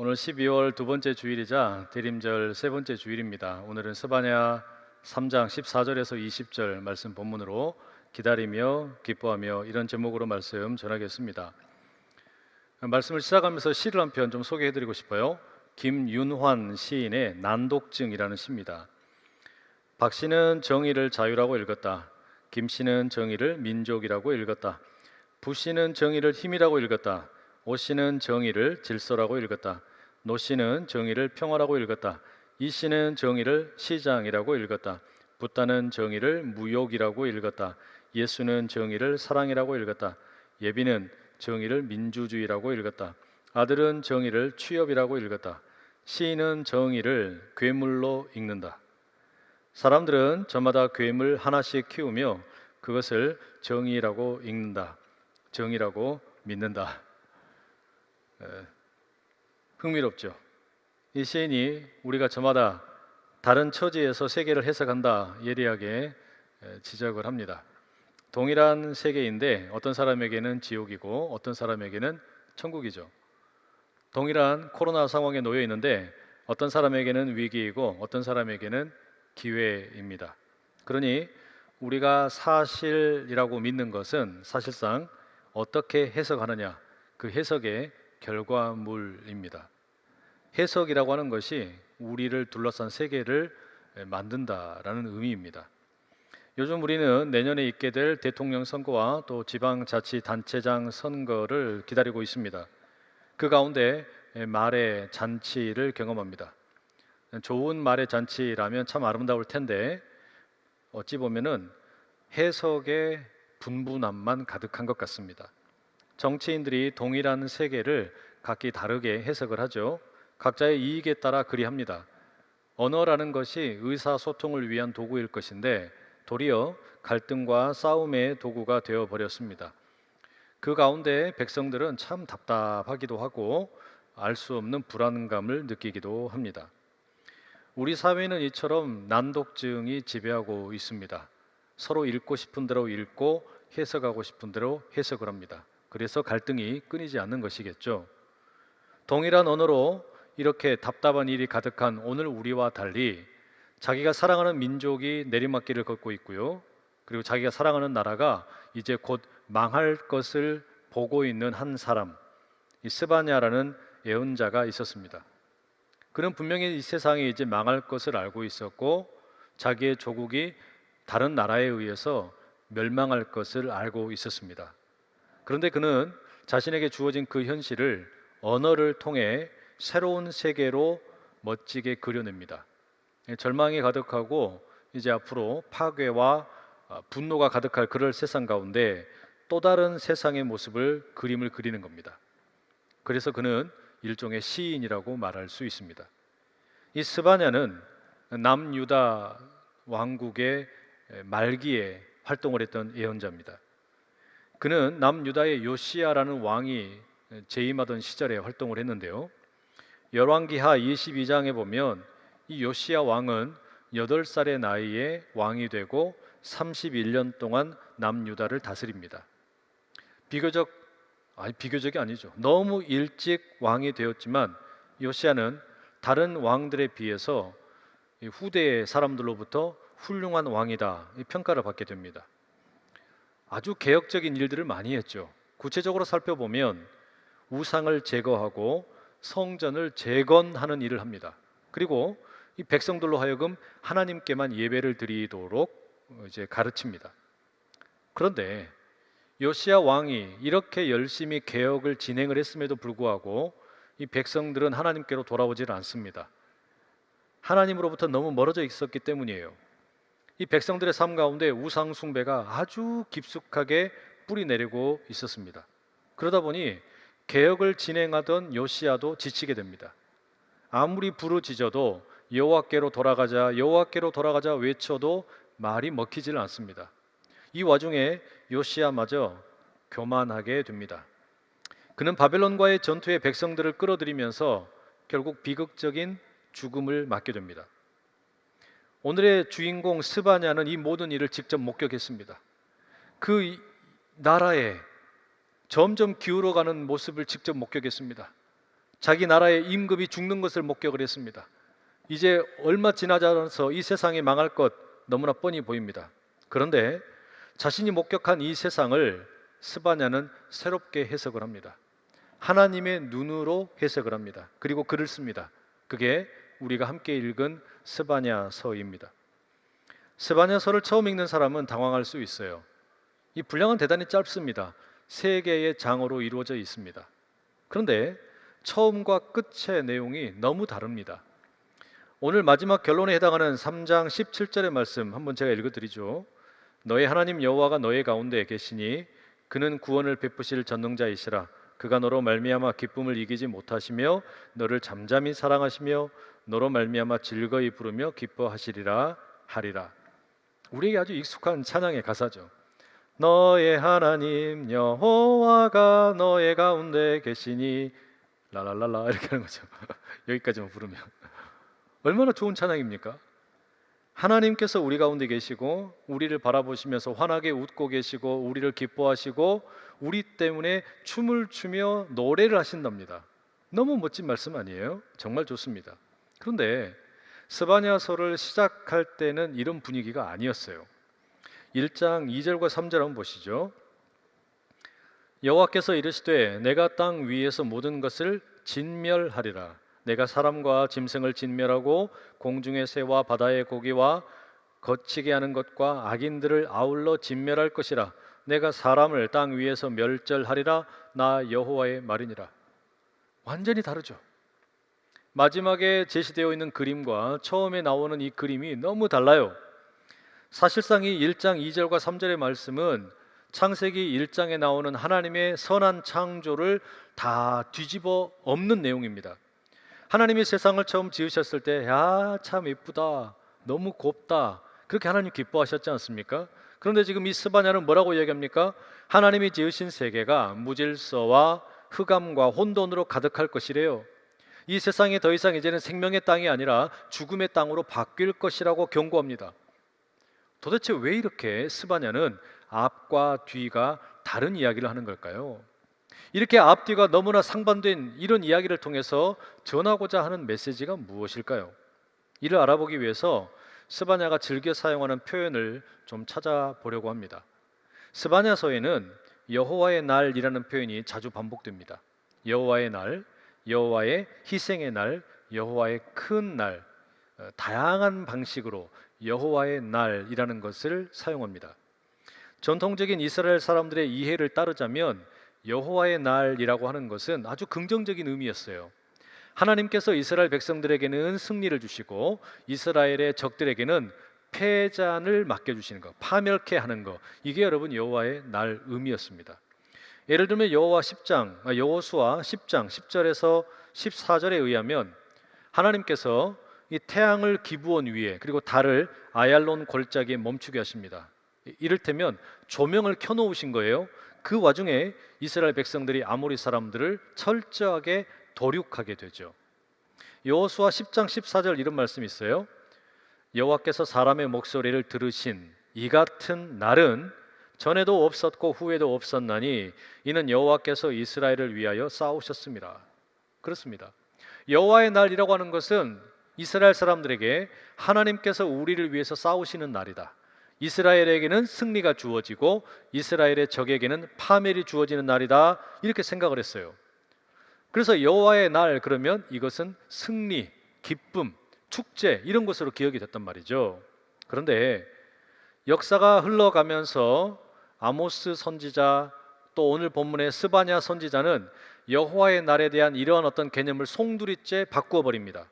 오늘 12월 두 번째 주일이자 대림절 세 번째 주일입니다. 오늘은 스바냐 3장 14절에서 20절 말씀 본문으로 기다리며 기뻐하며 이런 제목으로 말씀 전하겠습니다. 말씀을 시작하면서 시를 한 편 좀 소개해드리고 싶어요. 김윤환 시인의 난독증이라는 시입니다. 박 씨는 정의를 자유라고 읽었다. 김 씨는 정의를 민족이라고 읽었다. 부 씨는 정의를 힘이라고 읽었다. 오 씨는 정의를 질서라고 읽었다. 노 씨는 정의를 평화라고 읽었다. 이 씨는 정의를 시장이라고 읽었다. 붓다는 정의를 무욕이라고 읽었다. 예수는 정의를 사랑이라고 읽었다. 예비는 정의를 민주주의라고 읽었다. 아들은 정의를 취업이라고 읽었다. 시인은 정의를 괴물로 읽는다. 사람들은 저마다 괴물 하나씩 키우며 그것을 정의라고 읽는다. 정의라고 믿는다. 흥미롭죠. 이 시인이 우리가 저마다 다른 처지에서 세계를 해석한다 예리하게 지적을 합니다. 동일한 세계인데 어떤 사람에게는 지옥이고 어떤 사람에게는 천국이죠. 동일한 코로나 상황에 놓여 있는데 어떤 사람에게는 위기이고 어떤 사람에게는 기회입니다. 그러니 우리가 사실이라고 믿는 것은 사실상 어떻게 해석하느냐, 그 해석의 결과물입니다. 해석이라고 하는 것이 우리를 둘러싼 세계를 만든다라는 의미입니다. 요즘 우리는 내년에 있게 될 대통령 선거와 또 지방자치단체장 선거를 기다리고 있습니다. 그 가운데 말의 잔치를 경험합니다. 좋은 말의 잔치라면 참 아름다울 텐데 어찌 보면은 해석의 분분함만 가득한 것 같습니다. 정치인들이 동일한 세계를 각기 다르게 해석을 하죠. 각자의 이익에 따라 그리합니다. 언어라는 것이 의사소통을 위한 도구일 것인데 도리어 갈등과 싸움의 도구가 되어버렸습니다. 그 가운데 백성들은 참 답답하기도 하고 알 수 없는 불안감을 느끼기도 합니다. 우리 사회는 이처럼 난독증이 지배하고 있습니다. 서로 읽고 싶은 대로 읽고 해석하고 싶은 대로 해석을 합니다. 그래서 갈등이 끊이지 않는 것이겠죠. 동일한 언어로 이렇게 답답한 일이 가득한 오늘 우리와 달리 자기가 사랑하는 민족이 내리막길을 걷고 있고요. 그리고 자기가 사랑하는 나라가 이제 곧 망할 것을 보고 있는 한 사람, 이 스바냐라는 예언자가 있었습니다. 그는 분명히 이 세상이 이제 망할 것을 알고 있었고 자기의 조국이 다른 나라에 의해서 멸망할 것을 알고 있었습니다. 그런데 그는 자신에게 주어진 그 현실을 언어를 통해 새로운 세계로 멋지게 그려냅니다. 절망이 가득하고 이제 앞으로 파괴와 분노가 가득할 그럴 세상 가운데 또 다른 세상의 모습을 그림을 그리는 겁니다. 그래서 그는 일종의 시인이라고 말할 수 있습니다. 이 스바냐는 남유다 왕국의 말기에 활동을 했던 예언자입니다. 그는 남유다의 요시야라는 왕이 재임하던 시절에 활동을 했는데요. 열왕기하 22장에 보면 이 요시야 왕은 8살의 나이에 왕이 되고 31년 동안 남유다를 다스립니다. 비교적이 아니죠. 너무 일찍 왕이 되었지만 요시야는 다른 왕들에 비해서 후대의 사람들로부터 훌륭한 왕이다 이 평가를 받게 됩니다. 아주 개혁적인 일들을 많이 했죠. 구체적으로 살펴보면 우상을 제거하고 성전을 재건하는 일을 합니다. 그리고 이 백성들로 하여금 하나님께만 예배를 드리도록 이제 가르칩니다. 그런데 요시야 왕이 이렇게 열심히 개혁을 진행을 했음에도 불구하고 이 백성들은 하나님께로 돌아오질 않습니다. 하나님으로부터 너무 멀어져 있었기 때문이에요. 이 백성들의 삶 가운데 우상 숭배가 아주 깊숙하게 뿌리 내리고 있었습니다. 그러다 보니 개혁을 진행하던 요시야도 지치게 됩니다. 아무리 부르짖어도 여호와께로 돌아가자 외쳐도 말이 먹히질 않습니다. 이 와중에 요시야마저 교만하게 됩니다. 그는 바벨론과의 전투에 백성들을 끌어들이면서 결국 비극적인 죽음을 맞게 됩니다. 오늘의 주인공 스바냐는 이 모든 일을 직접 목격했습니다. 그 나라에 점점 기울어가는 모습을 직접 목격했습니다. 자기 나라의 임금이 죽는 것을 목격을 했습니다. 이제 얼마 지나지 않아서 이 세상이 망할 것 너무나 뻔히 보입니다. 그런데 자신이 목격한 이 세상을 스바냐는 새롭게 해석을 합니다. 하나님의 눈으로 해석을 합니다. 그리고 글을 씁니다. 그게 우리가 함께 읽은 스바냐서입니다. 스바냐서를 처음 읽는 사람은 당황할 수 있어요. 이 분량은 대단히 짧습니다. 3개의 장으로 이루어져 있습니다. 그런데 처음과 끝의 내용이 너무 다릅니다. 오늘 마지막 결론에 해당하는 3장 17절의 말씀 한번 제가 읽어드리죠. 너의 하나님 여호와가 너의 가운데 계시니 그는 구원을 베푸실 전능자이시라. 그가 너로 말미암아 기쁨을 이기지 못하시며 너를 잠잠히 사랑하시며 너로 말미암아 즐거이 부르며 기뻐하시리라 하리라. 우리에게 아주 익숙한 찬양의 가사죠. 너의 하나님 여호와가 너의 가운데 계시니 라랄랄라 이렇게 하는 거죠. 여기까지만 부르면 얼마나 좋은 찬양입니까? 하나님께서 우리 가운데 계시고 우리를 바라보시면서 환하게 웃고 계시고 우리를 기뻐하시고 우리 때문에 춤을 추며 노래를 하신답니다. 너무 멋진 말씀 아니에요? 정말 좋습니다. 그런데 스바냐서를 시작할 때는 이런 분위기가 아니었어요. 1장 2절과 3절 한번 보시죠. 여호와께서 이르시되 내가 땅 위에서 모든 것을 진멸하리라. 내가 사람과 짐승을 진멸하고 공중의 새와 바다의 고기와 거치게 하는 것과 악인들을 아울러 진멸할 것이라. 내가 사람을 땅 위에서 멸절하리라. 나 여호와의 말이니라. 완전히 다르죠. 마지막에 제시되어 있는 그림과 처음에 나오는 이 그림이 너무 달라요. 사실상 이 1장 2절과 3절의 말씀은 창세기 1장에 나오는 하나님의 선한 창조를 다 뒤집어 엎는 내용입니다. 하나님이 세상을 처음 지으셨을 때 야, 참 예쁘다, 너무 곱다, 그렇게 하나님 기뻐하셨지 않습니까? 그런데 지금 이 스바냐는 뭐라고 이야기합니까? 하나님이 지으신 세계가 무질서와 흑암과 혼돈으로 가득할 것이래요. 이 세상이 더 이상 이제는 생명의 땅이 아니라 죽음의 땅으로 바뀔 것이라고 경고합니다. 도대체 왜 이렇게 스바냐는 앞과 뒤가 다른 이야기를 하는 걸까요? 이렇게 앞뒤가 너무나 상반된 이런 이야기를 통해서 전하고자 하는 메시지가 무엇일까요? 이를 알아보기 위해서 스바냐가 즐겨 사용하는 표현을 좀 찾아보려고 합니다. 스바냐서에는 여호와의 날이라는 표현이 자주 반복됩니다. 여호와의 날, 여호와의 희생의 날, 여호와의 큰 날, 다양한 방식으로 여호와의 날이라는 것을 사용합니다. 전통적인 이스라엘 사람들의 이해를 따르자면 여호와의 날이라고 하는 것은 아주 긍정적인 의미였어요. 하나님께서 이스라엘 백성들에게는 승리를 주시고 이스라엘의 적들에게는 패잔을 맡겨주시는 것, 파멸케 하는 것, 이게 여러분 여호와의 날 의미였습니다. 예를 들면 여호수아 10장 10절에서 14절에 의하면 하나님께서 이 태양을 기브온 위에 그리고 달을 아얄론 골짜기에 멈추게 하십니다. 이를테면 조명을 켜놓으신 거예요. 그 와중에 이스라엘 백성들이 아모리 사람들을 철저하게 도륙하게 되죠. 여호수아 10장 14절 이런 말씀이 있어요. 여호와께서 사람의 목소리를 들으신 이 같은 날은 전에도 없었고 후에도 없었나니 이는 여호와께서 이스라엘을 위하여 싸우셨습니다. 그렇습니다. 여호와의 날이라고 하는 것은 이스라엘 사람들에게 하나님께서 우리를 위해서 싸우시는 날이다. 이스라엘에게는 승리가 주어지고 이스라엘의 적에게는 파멸이 주어지는 날이다. 이렇게 생각을 했어요. 그래서 여호와의 날 그러면 이것은 승리, 기쁨, 축제 이런 것으로 기억이 됐단 말이죠. 그런데 역사가 흘러가면서 아모스 선지자 또 오늘 본문의 스바냐 선지자는 여호와의 날에 대한 이러한 어떤 개념을 송두리째 바꾸어 버립니다.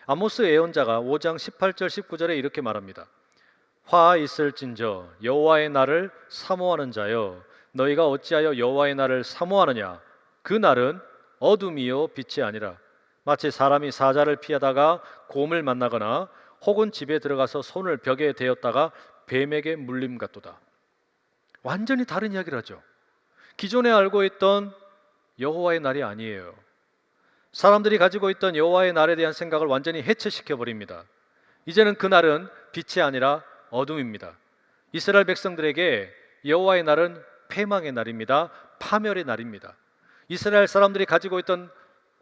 아모스 예언자가 5장 18절 19절에 이렇게 말합니다. 화 있을진저 여호와의 날을 사모하는 자여 너희가 어찌하여 여호와의 날을 사모하느냐 그 날은 어둠이요 빛이 아니라 마치 사람이 사자를 피하다가 곰을 만나거나 혹은 집에 들어가서 손을 벽에 대었다가 뱀에게 물림 같도다. 완전히 다른 이야기를 하죠. 기존에 알고 있던 여호와의 날이 아니에요. 사람들이 가지고 있던 여호와의 날에 대한 생각을 완전히 해체시켜 버립니다. 이제는 그 날은 빛이 아니라 어둠입니다. 이스라엘 백성들에게 여호와의 날은 패망의 날입니다. 파멸의 날입니다. 이스라엘 사람들이 가지고 있던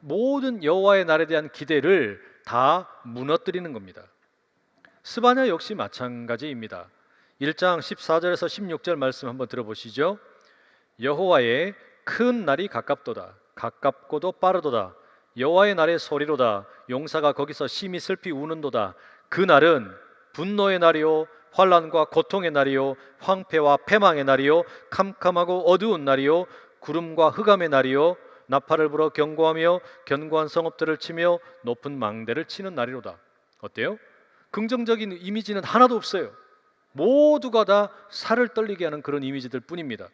모든 여호와의 날에 대한 기대를 다 무너뜨리는 겁니다. 스바냐 역시 마찬가지입니다. 1장 14절에서 16절 말씀 한번 들어보시죠. 여호와의 큰 날이 가깝도다. 가깝고도 빠르도다. 여호와의 날의 소리로다. 용사가 거기서 심히 슬피 우는도다. 그 날은 분노의 날이요 환난과 고통의 날이요 황폐와 패망의 날이요 캄캄하고 어두운 날이요 구름과 흑암의 날이요 나팔을 불어 경고하며 견고한 성읍들을 치며 높은 망대를 치는 날이로다. 어때요? 긍정적인 이미지는 하나도 없어요. 모두가 다 살을 떨리게 하는 그런 이미지들 뿐입니다.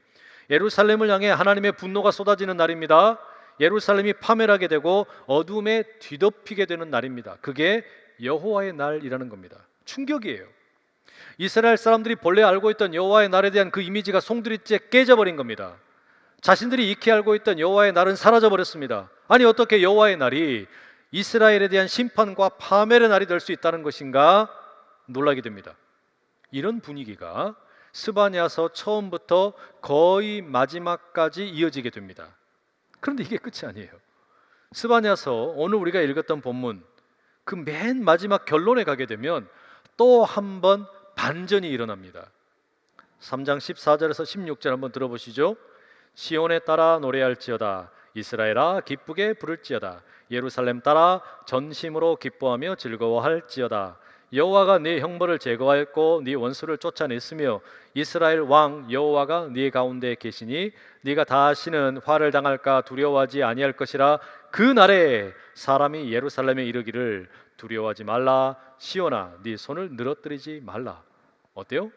예루살렘을 향해 하나님의 분노가 쏟아지는 날입니다. 예루살렘이 파멸하게 되고 어둠에 뒤덮이게 되는 날입니다. 그게 여호와의 날이라는 겁니다. 충격이에요. 이스라엘 사람들이 본래 알고 있던 여호와의 날에 대한 그 이미지가 송두리째 깨져버린 겁니다. 자신들이 익히 알고 있던 여호와의 날은 사라져버렸습니다. 아니 어떻게 여호와의 날이 이스라엘에 대한 심판과 파멸의 날이 될 수 있다는 것인가 놀라게 됩니다. 이런 분위기가 스바냐서 처음부터 거의 마지막까지 이어지게 됩니다. 그런데 이게 끝이 아니에요. 스바냐서 오늘 우리가 읽었던 본문 그 맨 마지막 결론에 가게 되면 또 한 번 반전이 일어납니다. 3장 14절에서 16절 한번 들어보시죠. 시온에 따라 노래할지어다. 이스라엘아 기쁘게 부를지어다. 예루살렘 따라 전심으로 기뻐하며 즐거워할지어다. 여호와가 네 형벌을 제거하였고 네 원수를 쫓아냈으며 이스라엘 왕 여호와가 네 가운데 계시니 네가 다시는 화를 당할까 두려워하지 아니할 것이라. 그 날에 사람이 예루살렘에 이르기를 두려워하지 말라. 시온아 네 손을 늘어뜨리지 말라. 어때요?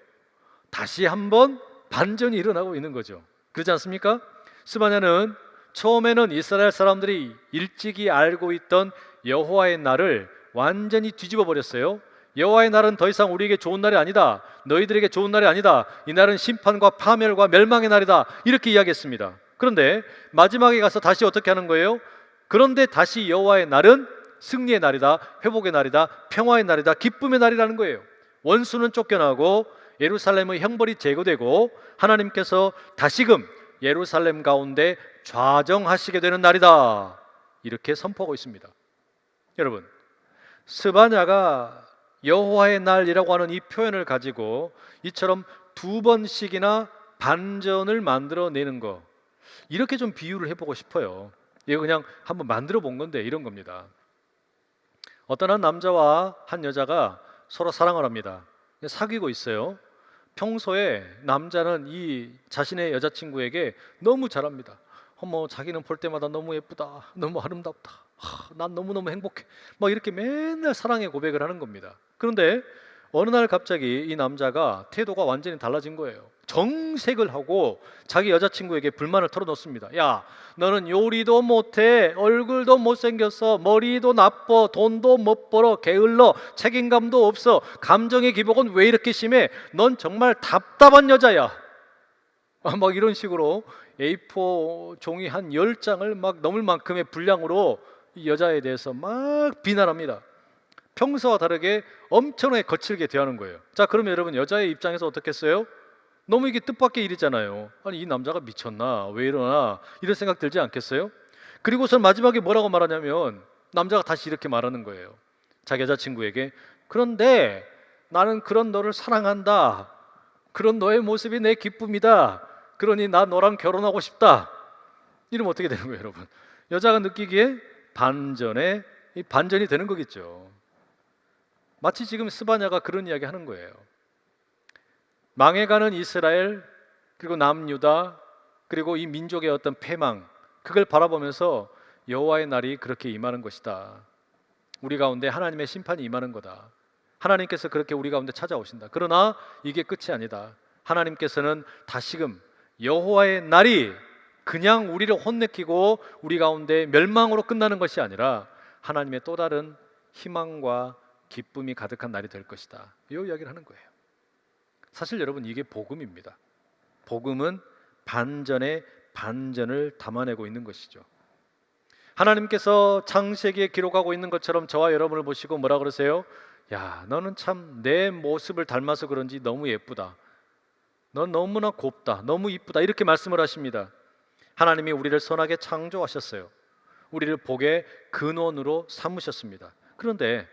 다시 한번 반전이 일어나고 있는 거죠. 그렇지 않습니까? 스바냐는 처음에는 이스라엘 사람들이 일찍이 알고 있던 여호와의 날을 완전히 뒤집어 버렸어요. 여호와의 날은 더 이상 우리에게 좋은 날이 아니다. 너희들에게 좋은 날이 아니다. 이 날은 심판과 파멸과 멸망의 날이다. 이렇게 이야기했습니다. 그런데 마지막에 가서 다시 어떻게 하는 거예요? 그런데 다시 여호와의 날은 승리의 날이다. 회복의 날이다. 평화의 날이다. 기쁨의 날이라는 거예요. 원수는 쫓겨나고 예루살렘의 형벌이 제거되고 하나님께서 다시금 예루살렘 가운데 좌정하시게 되는 날이다. 이렇게 선포하고 있습니다. 여러분, 스바냐가 여호와의 날이라고 하는 이 표현을 가지고 이처럼 두 번씩이나 반전을 만들어내는 거, 이렇게 좀 비유를 해보고 싶어요. 이거 그냥 한번 만들어 본 건데 이런 겁니다. 어떤 한 남자와 한 여자가 서로 사랑을 합니다. 사귀고 있어요. 평소에 남자는 이 자신의 여자친구에게 너무 잘합니다. 어머 자기는 볼 때마다 너무 예쁘다. 너무 아름답다. 난 너무너무 행복해. 막 이렇게 맨날 사랑의 고백을 하는 겁니다. 그런데 어느 날 갑자기 이 남자가 태도가 완전히 달라진 거예요. 정색을 하고 자기 여자친구에게 불만을 털어놓습니다. 야, 너는 요리도 못해, 얼굴도 못생겼어, 머리도 나빠, 돈도 못 벌어, 게을러, 책임감도 없어, 감정의 기복은 왜 이렇게 심해? 넌 정말 답답한 여자야. 막 이런 식으로 A4 종이 한 10장을 막 넘을 만큼의 분량으로 이 여자에 대해서 막 비난합니다. 평소와 다르게 엄청나게 거칠게 대하는 거예요. 자, 그러면 여러분 여자의 입장에서 어떻겠어요? 너무 이게 뜻밖의 일이잖아요. 아니 이 남자가 미쳤나? 왜 이러나? 이런 생각 들지 않겠어요? 그리고선 마지막에 뭐라고 말하냐면 남자가 다시 이렇게 말하는 거예요. 자기 여자친구에게 그런데 나는 그런 너를 사랑한다. 그런 너의 모습이 내 기쁨이다. 그러니 나 너랑 결혼하고 싶다. 이러면 어떻게 되는 거예요, 여러분? 여자가 느끼기에 반전이 되는 거겠죠. 마치 지금 스바냐가 그런 이야기 하는 거예요. 망해가는 이스라엘, 그리고 남유다, 그리고 이 민족의 어떤 패망, 그걸 바라보면서 여호와의 날이 그렇게 임하는 것이다. 우리 가운데 하나님의 심판이 임하는 거다. 하나님께서 그렇게 우리 가운데 찾아오신다. 그러나 이게 끝이 아니다. 하나님께서는 다시금 여호와의 날이 그냥 우리를 혼내키고 우리 가운데 멸망으로 끝나는 것이 아니라 하나님의 또 다른 희망과 기쁨이 가득한 날이 될 것이다. 이 이야기를 하는 거예요. 사실 여러분 이게 복음입니다. 복음은 반전에 반전을 담아내고 있는 것이죠. 하나님께서 창세기에 기록하고 있는 것처럼 저와 여러분을 보시고 뭐라 그러세요? 야, 너는 참 내 모습을 닮아서 그런지 너무 예쁘다. 넌 너무나 곱다. 너무 이쁘다. 이렇게 말씀을 하십니다. 하나님이 우리를 선하게 창조하셨어요. 우리를 복의 근원으로 삼으셨습니다. 그런데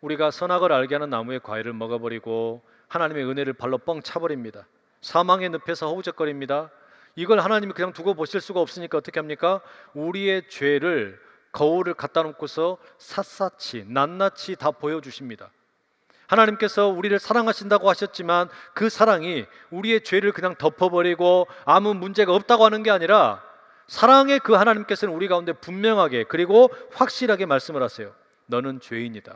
우리가 선악을 알게 하는 나무의 과일을 먹어버리고 하나님의 은혜를 발로 뻥 차버립니다. 사망의 늪에서 허우적거립니다. 이걸 하나님이 그냥 두고 보실 수가 없으니까 어떻게 합니까? 우리의 죄를 거울을 갖다 놓고서 샅샅이 낱낱이 다 보여주십니다. 하나님께서 우리를 사랑하신다고 하셨지만 그 사랑이 우리의 죄를 그냥 덮어버리고 아무 문제가 없다고 하는 게 아니라 사랑의 그 하나님께서는 우리 가운데 분명하게 그리고 확실하게 말씀을 하세요. 너는 죄인이다.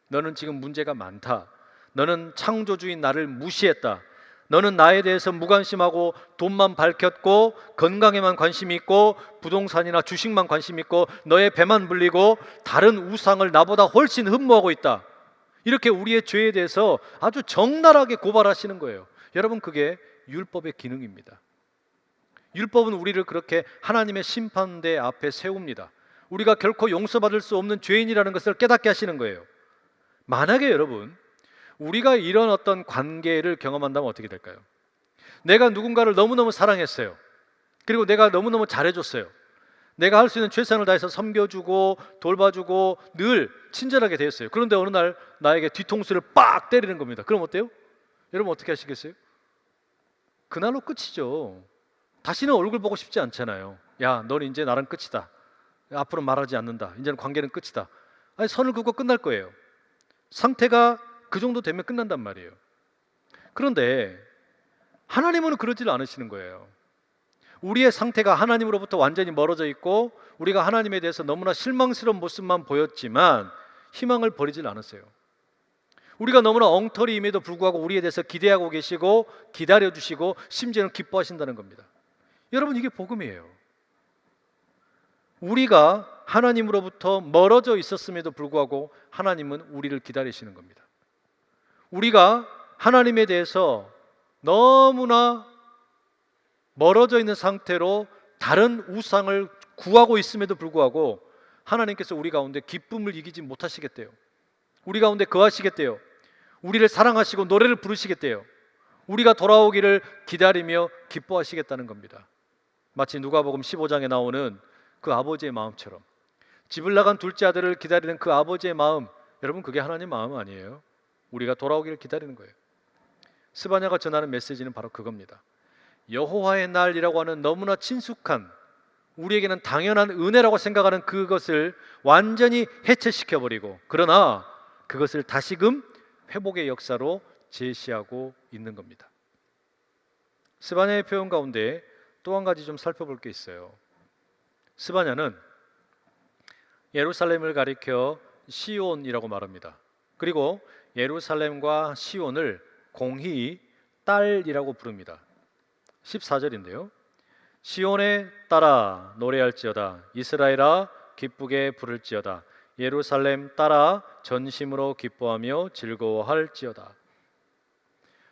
너는 지금 문제가 많다. 너는 창조주인 나를 무시했다. 너는 나에 대해서 무관심하고 돈만 밝혔고 건강에만 관심이 있고 부동산이나 주식만 관심 있고 너의 배만 불리고 다른 우상을 나보다 훨씬 흠모하고 있다. 이렇게 우리의 죄에 대해서 아주 적나라하게 고발하시는 거예요. 여러분, 그게 율법의 기능입니다. 율법은 우리를 그렇게 하나님의 심판대 앞에 세웁니다. 우리가 결코 용서받을 수 없는 죄인이라는 것을 깨닫게 하시는 거예요. 만약에 여러분, 우리가 이런 어떤 관계를 경험한다면 어떻게 될까요? 내가 누군가를 너무너무 사랑했어요. 그리고 내가 너무너무 잘해줬어요. 내가 할 수 있는 최선을 다해서 섬겨주고 돌봐주고 늘 친절하게 대했어요. 그런데 어느 날 나에게 뒤통수를 빡 때리는 겁니다. 그럼 어때요? 여러분 어떻게 하시겠어요? 그날로 끝이죠. 다시는 얼굴 보고 싶지 않잖아요. 야, 넌 이제 나랑 끝이다. 앞으로 말하지 않는다. 이제는 관계는 끝이다. 아니, 선을 긋고 끝날 거예요. 상태가 그 정도 되면 끝난단 말이에요. 그런데 하나님은 그러질 않으시는 거예요. 우리의 상태가 하나님으로부터 완전히 멀어져 있고 우리가 하나님에 대해서 너무나 실망스러운 모습만 보였지만 희망을 버리질 않으세요. 우리가 너무나 엉터리임에도 불구하고 우리에 대해서 기대하고 계시고 기다려주시고 심지어는 기뻐하신다는 겁니다. 여러분, 이게 복음이에요. 우리가 하나님으로부터 멀어져 있었음에도 불구하고 하나님은 우리를 기다리시는 겁니다. 우리가 하나님에 대해서 너무나 멀어져 있는 상태로 다른 우상을 구하고 있음에도 불구하고 하나님께서 우리 가운데 기쁨을 이기지 못하시겠대요. 우리 가운데 거하시겠대요. 우리를 사랑하시고 노래를 부르시겠대요. 우리가 돌아오기를 기다리며 기뻐하시겠다는 겁니다. 마치 누가복음 15장에 나오는 그 아버지의 마음처럼 집을 나간 둘째 아들을 기다리는 그 아버지의 마음, 여러분 그게 하나님 마음 아니에요? 우리가 돌아오기를 기다리는 거예요. 스바냐가 전하는 메시지는 바로 그겁니다. 여호와의 날이라고 하는 너무나 친숙한 우리에게는 당연한 은혜라고 생각하는 그것을 완전히 해체시켜버리고 그러나 그것을 다시금 회복의 역사로 제시하고 있는 겁니다. 스바냐의 표현 가운데 또 한 가지 좀 살펴볼 게 있어요. 스바냐는 예루살렘을 가리켜 시온이라고 말합니다. 그리고 예루살렘과 시온을 공히 딸이라고 부릅니다. 14절인데요. 시온의 딸아 노래할지어다. 이스라엘아 기쁘게 부를지어다. 예루살렘 딸아 전심으로 기뻐하며 즐거워할지어다.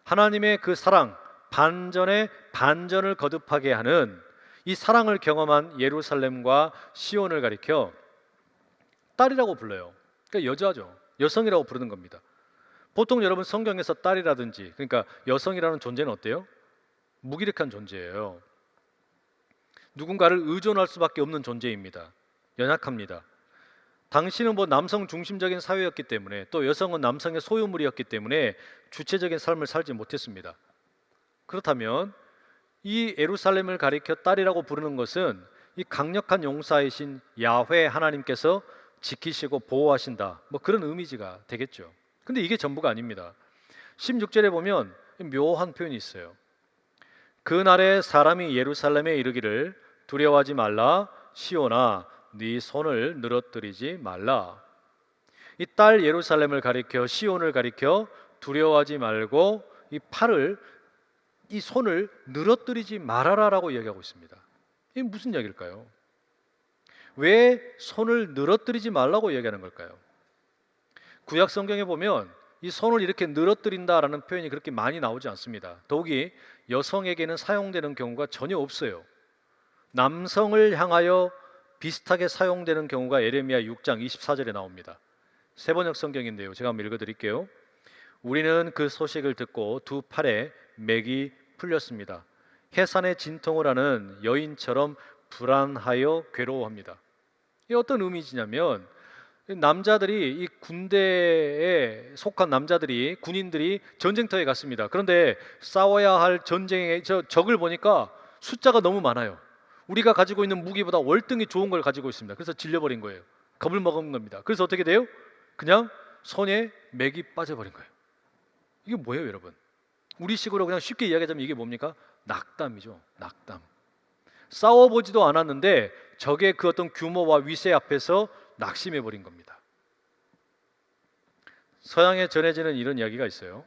하나님의 그 사랑, 반전에 반전을 거듭하게 하는 이 사랑을 경험한 예루살렘과 시온을 가리켜 딸이라고 불러요. 그러니까 여자죠. 여성이라고 부르는 겁니다. 보통 여러분 성경에서 딸이라든지 그러니까 여성이라는 존재는 어때요? 무기력한 존재예요. 누군가를 의존할 수밖에 없는 존재입니다. 연약합니다. 당시는 남성 중심적인 사회였기 때문에 또 여성은 남성의 소유물이었기 때문에 주체적인 삶을 살지 못했습니다. 그렇다면 이 예루살렘을 가리켜 딸이라고 부르는 것은 이 강력한 용사이신 야훼 하나님께서 지키시고 보호하신다, 그런 의미가 되겠죠. 근데 이게 전부가 아닙니다. 16절에 보면 묘한 표현이 있어요. 그날에 사람이 예루살렘에 이르기를 두려워하지 말라. 시온아 네 손을 늘어뜨리지 말라. 이 딸 예루살렘을 가리켜 시온을 가리켜 두려워하지 말고 이 손을 늘어뜨리지 말아라라고 이야기하고 있습니다. 이게 무슨 이야기일까요? 왜 손을 늘어뜨리지 말라고 이야기하는 걸까요? 구약 성경에 보면 이 손을 이렇게 늘어뜨린다라는 표현이 그렇게 많이 나오지 않습니다. 더욱이 여성에게는 사용되는 경우가 전혀 없어요. 남성을 향하여 비슷하게 사용되는 경우가 예레미야 6장 24절에 나옵니다. 세번역 성경인데요. 제가 한번 읽어드릴게요. 우리는 그 소식을 듣고 두 팔에 맥이 풀렸습니다. 해산의 진통을 하는 여인처럼 불안하여 괴로워합니다. 이 어떤 의미지냐면 남자들이 이 군대에 속한 남자들이 군인들이 전쟁터에 갔습니다. 그런데 싸워야 할 전쟁의 적을 보니까 숫자가 너무 많아요. 우리가 가지고 있는 무기보다 월등히 좋은 걸 가지고 있습니다. 그래서 질려버린 거예요. 겁을 먹은 겁니다. 그래서 어떻게 돼요? 그냥 손에 맥이 빠져버린 거예요. 이게 뭐예요, 여러분? 우리식으로 그냥 쉽게 이야기하자면 이게 뭡니까? 낙담이죠. 낙담. 싸워보지도 않았는데 적의 그 어떤 규모와 위세 앞에서 낙심해 버린 겁니다. 서양에 전해지는 이런 이야기가 있어요.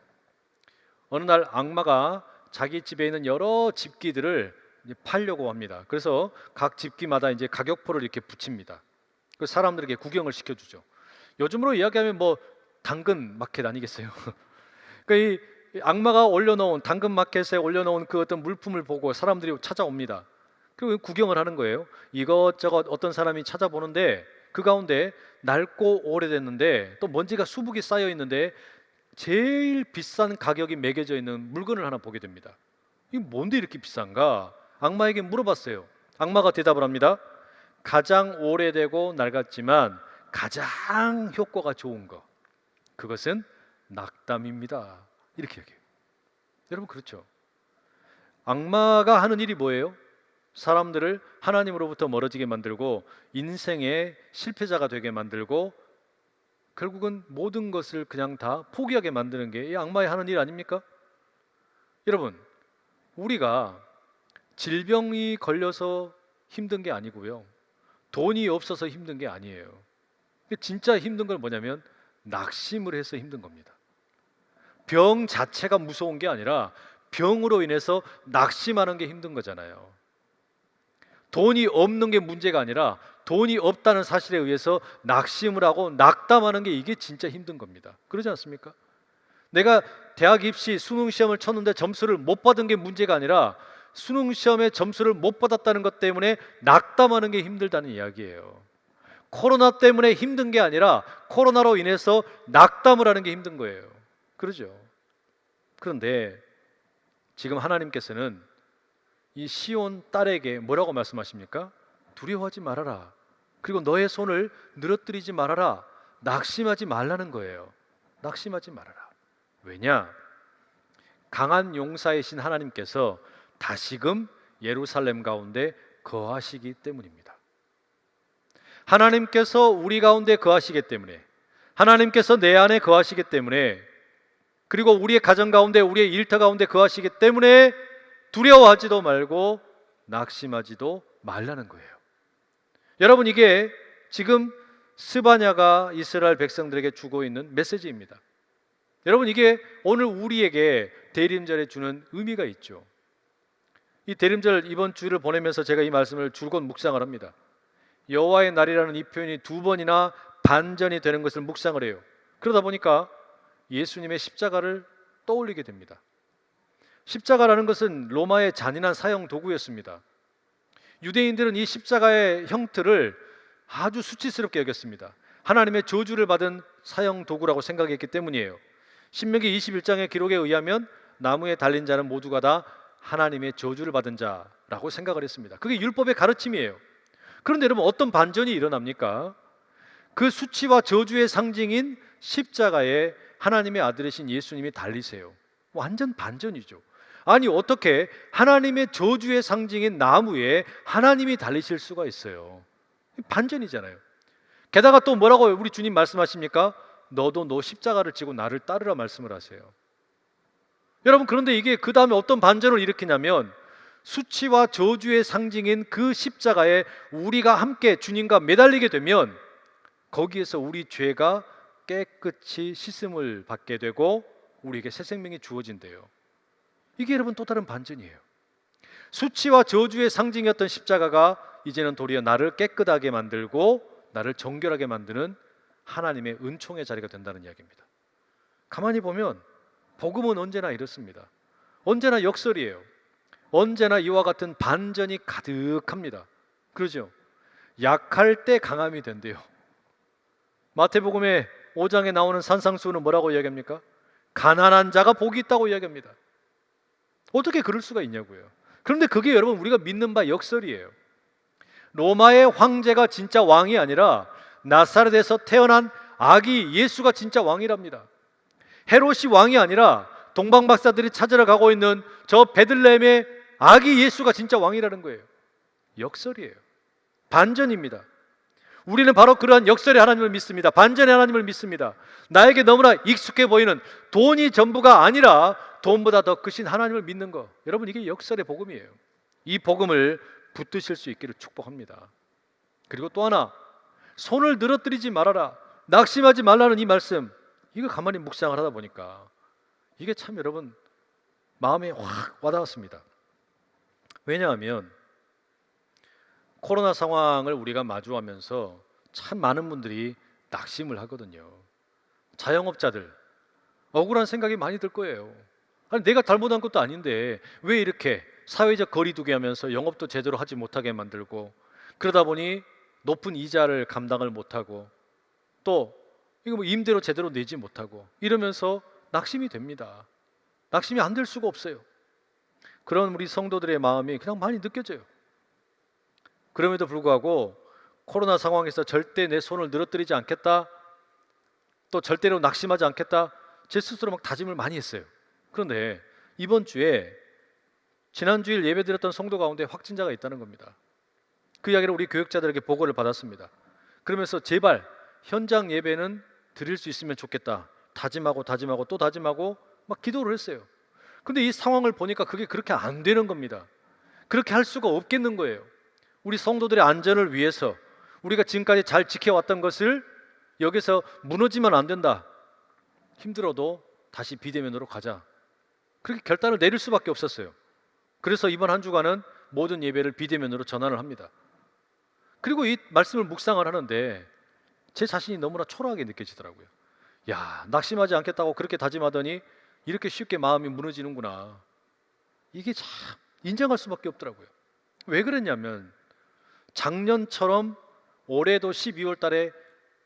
어느 날 악마가 자기 집에 있는 여러 집기들을 이제 팔려고 합니다. 그래서 각 집기마다 이제 가격표를 이렇게 붙입니다. 그 사람들에게 구경을 시켜주죠. 요즘으로 이야기하면 뭐 당근 마켓 아니겠어요? 그러니까 이 악마가 올려놓은 당근 마켓에 올려놓은 그 어떤 물품을 보고 사람들이 찾아옵니다. 그리고 구경을 하는 거예요. 이것저것 어떤 사람이 찾아보는데 그 가운데 낡고 오래됐는데 또 먼지가 수북이 쌓여 있는데 제일 비싼 가격이 매겨져 있는 물건을 하나 보게 됩니다. 이게 뭔데 이렇게 비싼가? 악마에게 물어봤어요. 악마가 대답을 합니다. 가장 오래되고 낡았지만 가장 효과가 좋은 것, 그것은 낙담입니다. 이렇게 얘기해요. 여러분, 그렇죠? 악마가 하는 일이 뭐예요? 사람들을 하나님으로부터 멀어지게 만들고 인생의 실패자가 되게 만들고 결국은 모든 것을 그냥 다 포기하게 만드는 게 이 악마의 하는 일 아닙니까? 여러분, 우리가 질병이 걸려서 힘든 게 아니고요, 돈이 없어서 힘든 게 아니에요. 진짜 힘든 건 뭐냐면 낙심을 해서 힘든 겁니다. 병 자체가 무서운 게 아니라 병으로 인해서 낙심하는 게 힘든 거잖아요. 돈이 없는 게 문제가 아니라 돈이 없다는 사실에 의해서 낙심을 하고 낙담하는 게 이게 진짜 힘든 겁니다. 그러지 않습니까? 내가 대학 입시 수능 시험을 쳤는데 점수를 못 받은 게 문제가 아니라 수능 시험에 점수를 못 받았다는 것 때문에 낙담하는 게 힘들다는 이야기예요. 코로나 때문에 힘든 게 아니라 코로나로 인해서 낙담을 하는 게 힘든 거예요. 그러죠? 그런데 지금 하나님께서는 이 시온 딸에게 뭐라고 말씀하십니까? 두려워하지 말아라. 그리고 너의 손을 늘어뜨리지 말아라. 낙심하지 말라는 거예요. 낙심하지 말아라. 왜냐? 강한 용사이신 하나님께서 다시금 예루살렘 가운데 거하시기 때문입니다. 하나님께서 우리 가운데 거하시기 때문에, 하나님께서 내 안에 거하시기 때문에, 그리고 우리의 가정 가운데, 우리의 일터 가운데 거하시기 때문에 두려워하지도 말고 낙심하지도 말라는 거예요. 여러분, 이게 지금 스바냐가 이스라엘 백성들에게 주고 있는 메시지입니다. 여러분, 이게 오늘 우리에게 대림절에 주는 의미가 있죠. 이 대림절 이번 주를 보내면서 제가 이 말씀을 줄곧 묵상을 합니다. 여호와의 날이라는 이 표현이 2번이나 반전이 되는 것을 묵상을 해요. 그러다 보니까 예수님의 십자가를 떠올리게 됩니다. 십자가라는 것은 로마의 잔인한 사형 도구였습니다. 유대인들은 이 십자가의 형태를 아주 수치스럽게 여겼습니다. 하나님의 저주를 받은 사형 도구라고 생각했기 때문이에요. 신명기 21장의 기록에 의하면 나무에 달린 자는 모두가 다 하나님의 저주를 받은 자라고 생각을 했습니다. 그게 율법의 가르침이에요. 그런데 여러분, 어떤 반전이 일어납니까? 그 수치와 저주의 상징인 십자가에 하나님의 아들이신 예수님이 달리세요. 완전 반전이죠. 아니, 어떻게 하나님의 저주의 상징인 나무에 하나님이 달리실 수가 있어요? 반전이잖아요. 게다가 또 뭐라고 우리 주님 말씀하십니까? 너도 너 십자가를 지고 나를 따르라 말씀을 하세요. 여러분, 그런데 이게 그 다음에 어떤 반전을 일으키냐면 수치와 저주의 상징인 그 십자가에 우리가 함께 주님과 매달리게 되면 거기에서 우리 죄가 깨끗이 씻음을 받게 되고 우리에게 새 생명이 주어진대요. 이게 여러분 또 다른 반전이에요. 수치와 저주의 상징이었던 십자가가 이제는 도리어 나를 깨끗하게 만들고 나를 정결하게 만드는 하나님의 은총의 자리가 된다는 이야기입니다. 가만히 보면 복음은 언제나 이렇습니다. 언제나 역설이에요. 언제나 이와 같은 반전이 가득합니다. 그러죠? 약할 때 강함이 된대요. 마태복음의 5장에 나오는 산상수훈은 뭐라고 이야기합니까? 가난한 자가 복이 있다고 이야기합니다. 어떻게 그럴 수가 있냐고요. 그런데 그게 여러분 우리가 믿는 바 역설이에요. 로마의 황제가 진짜 왕이 아니라 나사렛에서 태어난 아기 예수가 진짜 왕이랍니다. 헤롯이 왕이 아니라 동방 박사들이 찾으러 가고 있는 저 베들레헴의 아기 예수가 진짜 왕이라는 거예요. 역설이에요. 반전입니다. 우리는 바로 그러한 역설의 하나님을 믿습니다. 반전의 하나님을 믿습니다. 나에게 너무나 익숙해 보이는 돈이 전부가 아니라 돈보다 더 크신 하나님을 믿는 것, 여러분, 이게 역설의 복음이에요. 이 복음을 붙드실 수 있기를 축복합니다. 그리고 또 하나, 손을 늘어뜨리지 말아라, 낙심하지 말라는 이 말씀, 이거 가만히 묵상을 하다 보니까 이게 참 여러분 마음에 확 와닿았습니다. 왜냐하면 코로나 상황을 우리가 마주하면서 참 많은 분들이 낙심을 하거든요. 자영업자들 억울한 생각이 많이 들 거예요. 아니, 내가 잘못한 것도 아닌데 왜 이렇게 사회적 거리두기 하면서 영업도 제대로 하지 못하게 만들고, 그러다 보니 높은 이자를 감당을 못하고 또 이거 뭐 임대료 제대로 내지 못하고 이러면서 낙심이 됩니다. 낙심이 안 될 수가 없어요. 그런 우리 성도들의 마음이 그냥 많이 느껴져요. 그럼에도 불구하고 코로나 상황에서 절대 내 손을 늘어뜨리지 않겠다, 또 절대로 낙심하지 않겠다, 제 스스로 막 다짐을 많이 했어요. 그런데 이번 주에 지난주일 예배드렸던 성도 가운데 확진자가 있다는 겁니다. 그 이야기를 우리 교육자들에게 보고를 받았습니다. 그러면서 제발 현장 예배는 드릴 수 있으면 좋겠다, 다짐하고 또 다짐하고 막 기도를 했어요. 근데 이 상황을 보니까 그게 그렇게 안 되는 겁니다. 그렇게 할 수가 없겠는 거예요. 우리 성도들의 안전을 위해서 우리가 지금까지 잘 지켜왔던 것을 여기서 무너지면 안 된다. 힘들어도 다시 비대면으로 가자. 그렇게 결단을 내릴 수밖에 없었어요. 그래서 이번 한 주간은 모든 예배를 비대면으로 전환을 합니다. 그리고 이 말씀을 묵상을 하는데 제 자신이 너무나 초라하게 느껴지더라고요. 야, 낙심하지 않겠다고 그렇게 다짐하더니 이렇게 쉽게 마음이 무너지는구나. 이게 참 인정할 수밖에 없더라고요. 왜 그랬냐면 작년처럼 올해도 12월 달에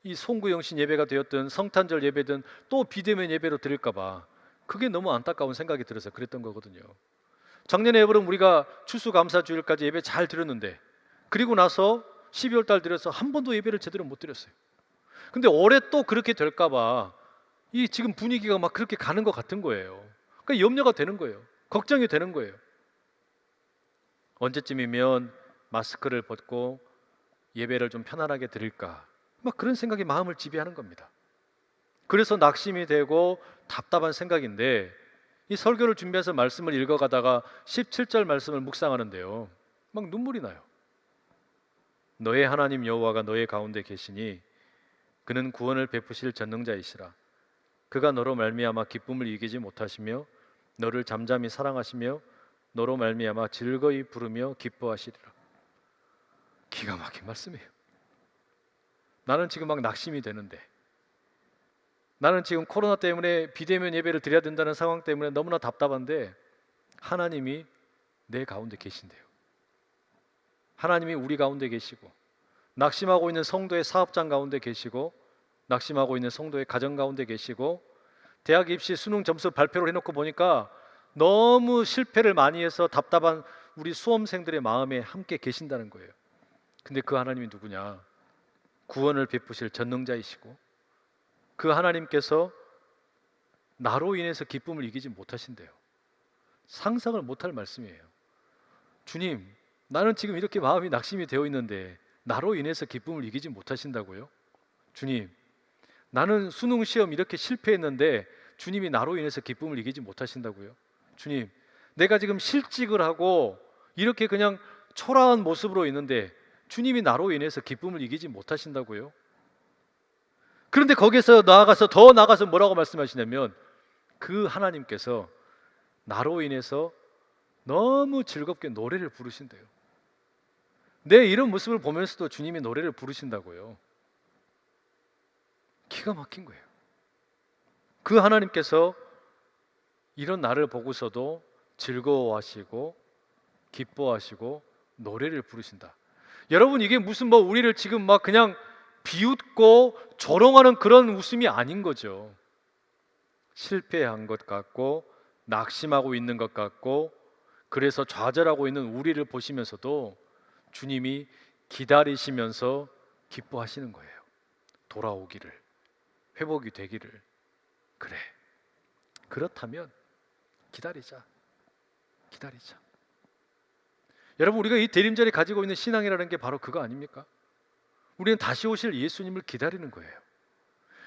이 송구영신 예배가 되었든 성탄절 예배든 또 비대면 예배로 드릴까 봐 그게 너무 안타까운 생각이 들어서 그랬던 거거든요. 작년에 여러분 우리가 추수감사주일까지 예배 잘 드렸는데 그리고 나서 12월 달 들여서 한 번도 예배를 제대로 못 드렸어요. 근데 올해 또 그렇게 될까 봐 이 지금 분위기가 막 그렇게 가는 것 같은 거예요. 그러니까 염려가 되는 거예요. 걱정이 되는 거예요. 언제쯤이면 마스크를 벗고 예배를 좀 편안하게 드릴까, 막 그런 생각이 마음을 지배하는 겁니다. 그래서 낙심이 되고 답답한 생각인데 이 설교를 준비해서 말씀을 읽어가다가 17절 말씀을 묵상하는데요, 막 눈물이 나요. 너의 하나님 여호와가 너의 가운데 계시니 그는 구원을 베푸실 전능자이시라. 그가 너로 말미암아 기쁨을 이기지 못하시며 너를 잠잠히 사랑하시며 너로 말미암아 즐거이 부르며 기뻐하시리라. 기가 막힌 말씀이에요. 나는 지금 막 낙심이 되는데, 나는 지금 코로나 때문에 비대면 예배를 드려야 된다는 상황 때문에 너무나 답답한데 하나님이 내 가운데 계신대요. 하나님이 우리 가운데 계시고 낙심하고 있는 성도의 사업장 가운데 계시고 낙심하고 있는 성도의 가정 가운데 계시고 대학 입시 수능 점수 발표를 해놓고 보니까 너무 실패를 많이 해서 답답한 우리 수험생들의 마음에 함께 계신다는 거예요. 근데 그 하나님이 누구냐? 구원을 베푸실 전능자이시고 그 하나님께서 나로 인해서 기쁨을 이기지 못하신대요. 상상을 못할 말씀이에요. 주님, 나는 지금 이렇게 마음이 낙심이 되어 있는데 나로 인해서 기쁨을 이기지 못하신다고요? 주님, 나는 수능 시험 이렇게 실패했는데 주님이 나로 인해서 기쁨을 이기지 못하신다고요? 주님, 내가 지금 실직을 하고 이렇게 그냥 초라한 모습으로 있는데 주님이 나로 인해서 기쁨을 이기지 못하신다고요? 그런데 거기서 더 나아가서 뭐라고 말씀하시냐면 그 하나님께서 나로 인해서 너무 즐겁게 노래를 부르신대요. 내 이런 모습을 보면서도 주님이 노래를 부르신다고요. 기가 막힌 거예요. 그 하나님께서 이런 나를 보고서도 즐거워하시고 기뻐하시고 노래를 부르신다. 여러분, 이게 무슨 뭐 우리를 지금 막 그냥 비웃고 조롱하는 그런 웃음이 아닌 거죠. 실패한 것 같고 낙심하고 있는 것 같고 그래서 좌절하고 있는 우리를 보시면서도 주님이 기다리시면서 기뻐하시는 거예요. 돌아오기를, 회복이 되기를. 그래, 그렇다면 기다리자. 여러분, 우리가 이 대림절이 가지고 있는 신앙이라는 게 바로 그거 아닙니까? 우리는 다시 오실 예수님을 기다리는 거예요.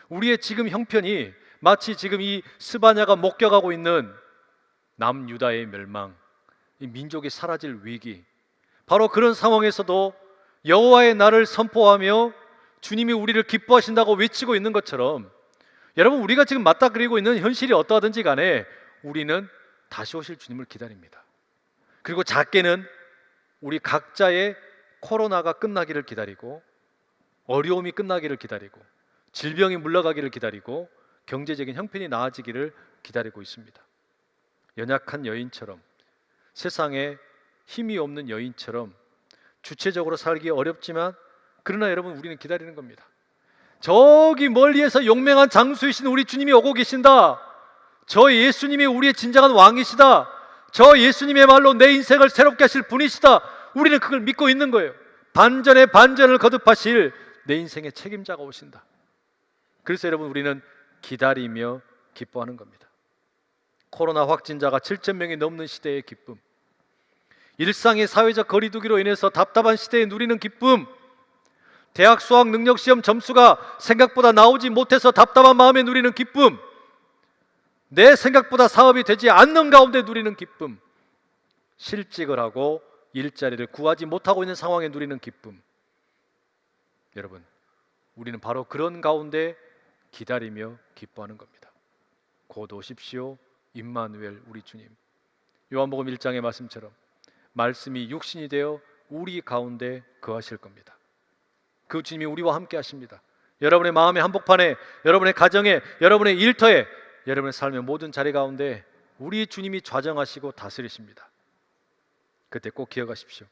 우리의 지금 형편이 마치 지금 이 스바냐가 목격하고 있는 남유다의 멸망, 이 민족이 사라질 위기, 바로 그런 상황에서도 여호와의 날을 선포하며 주님이 우리를 기뻐하신다고 외치고 있는 것처럼, 여러분, 우리가 지금 맞닥뜨리고 있는 현실이 어떠하든지 간에 우리는 다시 오실 주님을 기다립니다. 그리고 작게는 우리 각자의 코로나가 끝나기를 기다리고, 어려움이 끝나기를 기다리고, 질병이 물러가기를 기다리고, 경제적인 형편이 나아지기를 기다리고 있습니다. 연약한 여인처럼, 세상에 힘이 없는 여인처럼 주체적으로 살기 어렵지만, 그러나 여러분, 우리는 기다리는 겁니다. 저기 멀리에서 용맹한 장수이신 우리 주님이 오고 계신다. 저 예수님이 우리의 진정한 왕이시다. 저 예수님의 말로 내 인생을 새롭게 하실 분이시다. 우리는 그걸 믿고 있는 거예요. 반전에 반전을 거듭하실 내 인생의 책임자가 오신다. 그래서 여러분, 우리는 기다리며 기뻐하는 겁니다. 코로나 확진자가 7,000명이 넘는 시대의 기쁨, 일상의 사회적 거리두기로 인해서 답답한 시대에 누리는 기쁨, 대학 수학 능력 시험 점수가 생각보다 나오지 못해서 답답한 마음에 누리는 기쁨, 내 생각보다 사업이 되지 않는 가운데 누리는 기쁨, 실직을 하고 일자리를 구하지 못하고 있는 상황에 누리는 기쁨. 여러분, 우리는 바로 그런 가운데 기다리며 기뻐하는 겁니다. 곧 오십시오 임마누엘 우리 주님. 요한복음 1장의 말씀처럼 말씀이 육신이 되어 우리 가운데 거하실 겁니다. 그 주님이 우리와 함께 하십니다. 여러분의 마음의 한복판에, 여러분의 가정에, 여러분의 일터에, 여러분의 삶의 모든 자리 가운데 우리 주님이 좌정하시고 다스리십니다. 그때 꼭 기억하십시오.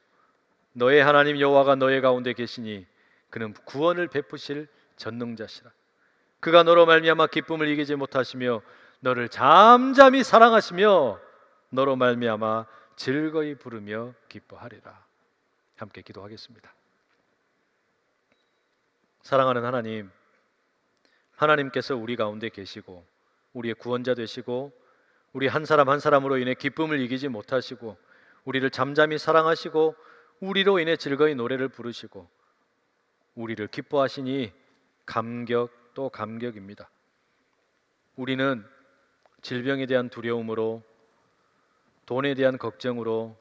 너의 하나님 여호와가 너의 가운데 계시니 그는 구원을 베푸실 전능자시라. 그가 너로 말미암아 기쁨을 이기지 못하시며 너를 잠잠히 사랑하시며 너로 말미암아 즐거이 부르며 기뻐하리라. 함께 기도하겠습니다. 사랑하는 하나님, 하나님께서 우리 가운데 계시고 우리의 구원자 되시고 우리 한 사람 한 사람으로 인해 기쁨을 이기지 못하시고 우리를 잠잠히 사랑하시고 우리로 인해 즐거이 노래를 부르시고 우리를 기뻐하시니 감격 또 감격입니다. 우리는 질병에 대한 두려움으로, 돈에 대한 걱정으로,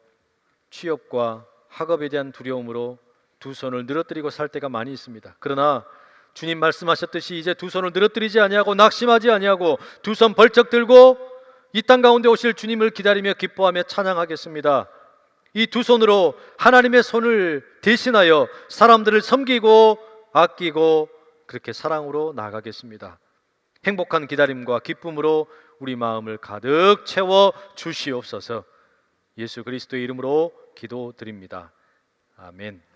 취업과 학업에 대한 두려움으로 두 손을 늘어뜨리고 살 때가 많이 있습니다. 그러나 주님 말씀하셨듯이 이제 두 손을 늘어뜨리지 아니하고 낙심하지 아니하고 두 손 벌쩍 들고 이 땅 가운데 오실 주님을 기다리며 기뻐하며 찬양하겠습니다. 이 두 손으로 하나님의 손을 대신하여 사람들을 섬기고 아끼고 그렇게 사랑으로 나아가겠습니다. 행복한 기다림과 기쁨으로 우리 마음을 가득 채워 주시옵소서. 예수 그리스도의 이름으로 기도드립니다. 아멘.